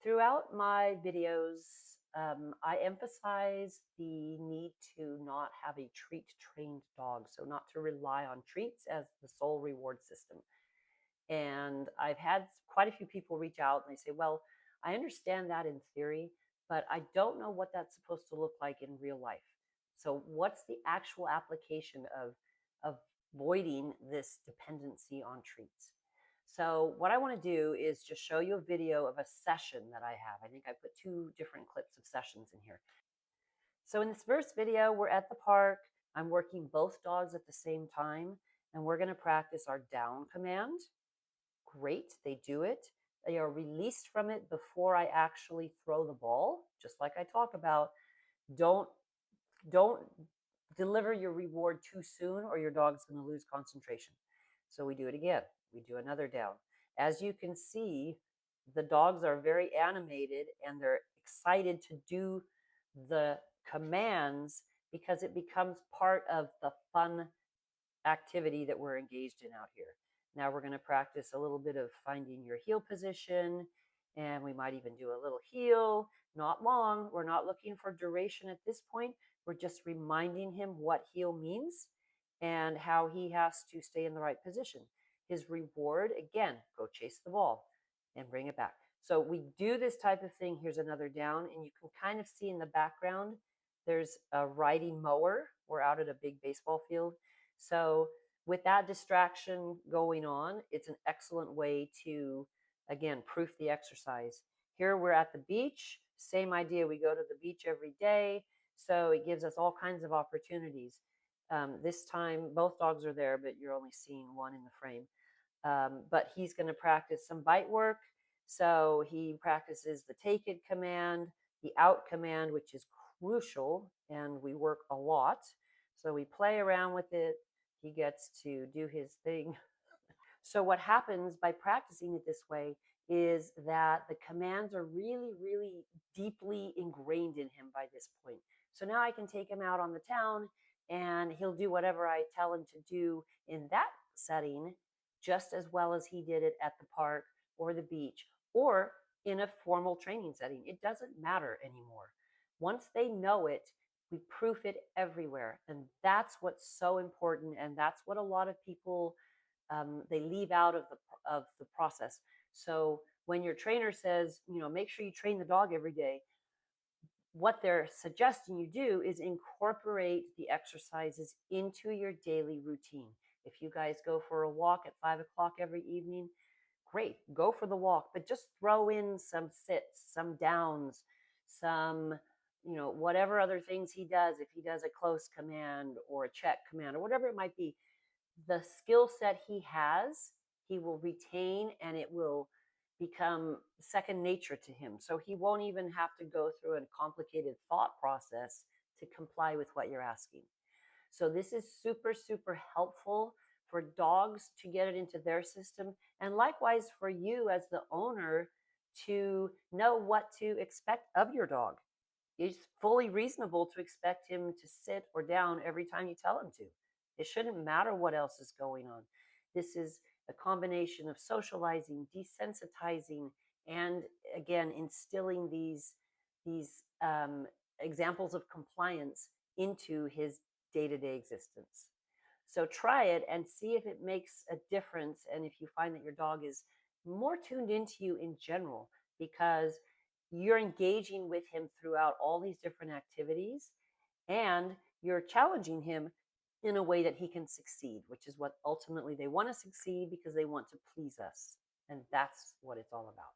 Throughout my videos, I emphasize the need to not have a treat trained dog, so not to rely on treats as the sole reward system. And I've had quite a few people reach out and they say, well, I understand that in theory, but I don't know what that's supposed to look like in real life. So, what's the actual application of avoiding this dependency on treats? So, what I want to do is just show you a video of a session that I have. I think I put two different clips of sessions in here. So, in this first video, we're at the park. I'm working both dogs at the same time, and we're going to practice our down command. Great, they do it. They are released from it before I actually throw the ball, just like I talk about. Don't don't deliver your reward too soon or your dog's going to lose concentration. So we do it again. We do another down. As you can see, the dogs are very animated and they're excited to do the commands because it becomes part of the fun activity that we're engaged in out here. Now we're going to practice a little bit of finding your heel position, and we might even do a little heel, not long. We're not looking for duration at this point. We're just reminding him what heel means and how he has to stay in the right position. His reward, again, go chase the ball and bring it back. So we do this type of thing. Here's another down, and you can kind of see in the background, there's a riding mower. We're out at a big baseball field. So with that distraction going on, it's an excellent way to, again, proof the exercise. Here we're at the beach, same idea. We go to the beach every day, so it gives us all kinds of opportunities. This time, both dogs are there, but you're only seeing one in the frame. But he's going to practice some bite work. So he practices the take it command, the out command, which is crucial, and we work a lot. So we play around with it. He gets to do his thing. So what happens by practicing it this way is that the commands are really, really deeply ingrained in him by this point. So now I can take him out on the town and he'll do whatever I tell him to do in that setting just as well as he did it at the park or the beach or in a formal training setting. It doesn't matter anymore. Once they know it, we proof it everywhere. And that's what's so important. And that's what a lot of people they leave out of the process. So when your trainer says, make sure you train the dog every day, what they're suggesting you do is incorporate the exercises into your daily routine. If you guys go for a walk at 5 o'clock every evening, great, go for the walk, but just throw in some sits, some downs, some, whatever other things he does. If he does a close command or a check command or whatever it might be, the skill set he has, he will retain and it will become second nature to him. So he won't even have to go through a complicated thought process to comply with what you're asking. So this is super, super helpful for dogs to get it into their system. And likewise for you as the owner to know what to expect of your dog. It's fully reasonable to expect him to sit or down every time you tell him to. It shouldn't matter what else is going on. This is a combination of socializing, desensitizing, and again instilling these examples of compliance into his day-to-day existence. So try it and see if it makes a difference, and if you find that your dog is more tuned into you in general, because you're engaging with him throughout all these different activities and you're challenging him in a way that he can succeed, which is what ultimately they want to succeed because they want to please us. And that's what it's all about.